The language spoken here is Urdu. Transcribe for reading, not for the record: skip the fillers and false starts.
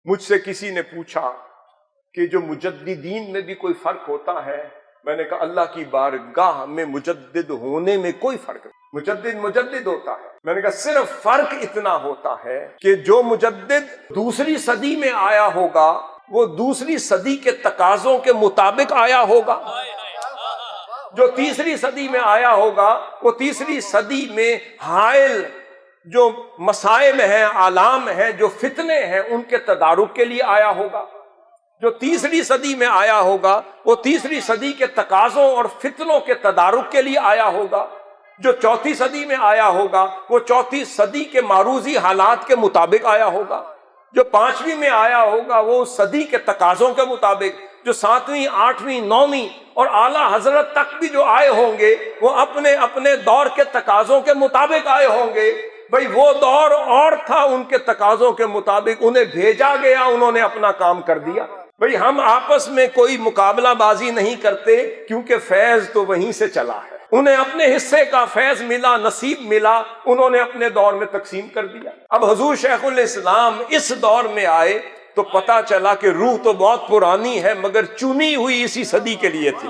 مجھ سے کسی نے پوچھا کہ جو مجددین میں بھی کوئی فرق ہوتا ہے؟ میں نے کہا اللہ کی بارگاہ میں مجدد ہونے میں کوئی فرق نہیں، مجدد ہوتا ہے۔ میں نے کہا صرف فرق اتنا ہوتا ہے کہ جو مجدد دوسری صدی میں آیا ہوگا وہ دوسری صدی کے تقاضوں کے مطابق آیا ہوگا، جو تیسری صدی میں آیا ہوگا وہ تیسری صدی میں حائل جو مسائل ہیں، آلام ہیں، جو فتنے ہیں، ان کے تدارک کے لیے آیا ہوگا۔ جو تیسری صدی میں آیا ہوگا وہ تیسری صدی کے تقاضوں اور فتنوں کے تدارک کے لیے آیا ہوگا۔ جو چوتھی صدی میں آیا ہوگا وہ چوتھی صدی کے معروضی حالات کے مطابق آیا ہوگا۔ جو پانچویں میں آیا ہوگا وہ اس صدی کے تقاضوں کے مطابق، جو ساتویں، آٹھویں، نویں اور اعلیٰ حضرت تک بھی جو آئے ہوں گے وہ اپنے اپنے دور کے تقاضوں کے مطابق آئے ہوں گے۔ بھئی وہ دور اور تھا، ان کے تقاضوں کے مطابق انہیں بھیجا گیا، انہوں نے اپنا کام کر دیا۔ بھئی ہم آپس میں کوئی مقابلہ بازی نہیں کرتے، کیونکہ فیض تو وہیں سے چلا ہے۔ انہیں اپنے حصے کا فیض ملا، نصیب ملا، انہوں نے اپنے دور میں تقسیم کر دیا۔ اب حضور شیخ الاسلام اس دور میں آئے تو پتہ چلا کہ روح تو بہت پرانی ہے مگر چنی ہوئی اسی صدی کے لیے تھی۔